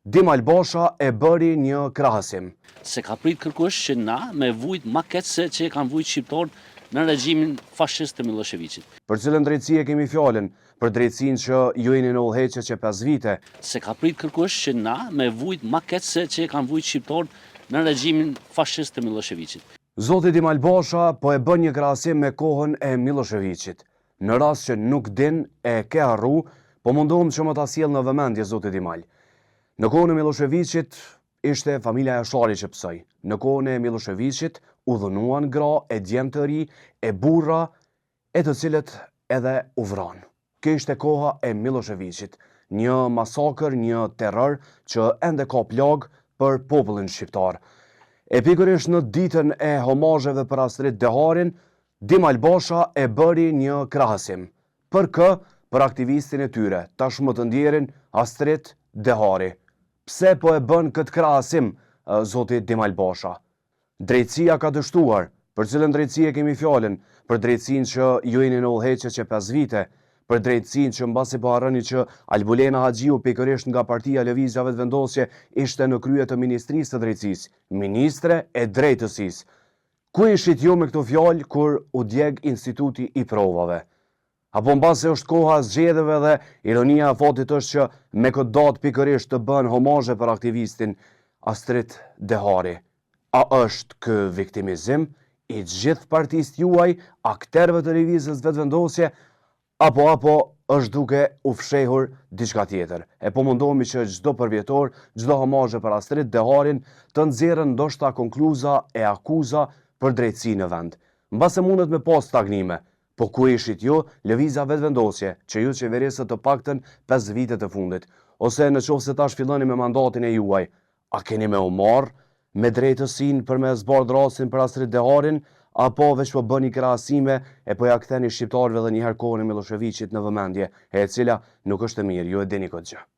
Dim Albasha e bëri një krahasim. Se ka prit kërkush që na me vujt ma keq se që kanë vujt shqiptarët në regjimin fashist të Miloševićit. Për cilën drejtësi e kemi fjalën? Për drejtësinë që ju jeni në udhëheqje që 5 vite. Se ka prit kërkush që na me vujt ma keq se që kanë vujt shqiptarët në regjimin fashist të Miloševićit. Zoti Dim Albasha po e bën një krahasim me kohën e Miloševićit. Në rast që nuk din e ke harru, po mundohem që më ta sjell në vëmendje zoti Dimal. Në kohën e Miloševićit ishte familja Jashari që pësoj. Në kohën e Miloševićit u dhunuan gra e djemë të ri, e burra, e të cilët edhe u vranë. Kjo ishte koha e Miloševićit. Një masakër, një terror që ende ka plagë për popullin shqiptar. E pikërisht në ditën e homazheve për Astrid Deharin, Dim Albasha e bëri një krahasim. Për kë? Për aktivistin e tyre, tashmë të ndjerin Astrid Dehari. Pse po e bën këtë krahasim, zoti Dim Albasha? Drejtësia ka dështuar, për cilën drejtësi e kemi fjalën, për drejtësinë që ju jeni në udhëheqje që 5 vite, për drejtësinë që mbasi po harroni që Albulena Haxhiu pikërisht nga partia Lëvizja Vetëvendosje ishte në krye të Ministrisë të Drejtësisë, ministre e drejtësisë. Ku ishit ju me këto fjalë kur u djeg instituti i provave? Apo mbasi është koha zgjedhjeve dhe ironia e fatit është që me këtë datë pikërisht të bën homazhe për aktivistin Astrid Dehari. A është ky viktimizim i gjithë partisë juaj, akterëve të Lëvizjes Vetëvendosje, apo është duke u fshehur diçka tjetër? E po mundohemi që çdo përvjetor, çdo homazhe për Astrid Deharin të nxjerrën ndoshta konkluza e akuza për drejtësi në vend. Mbase mundet me pas stagnime. Po ku ishit ju, Lëvizja Vetëvendosje, që ju qeverisët të paktën 5 vite të fundit? Ose në qoftë se tash filloni me mandatin e juaj, a keni me u marrë me drejtësinë për me zbardh rastin për Astrid Deharin, apo veç po bëni krahasime e po ja ktheni shqiptarëve edhe një herë kohën e Miloševićit në vëmendje, e cila nuk është e mirë, ju e dini këtë gjë.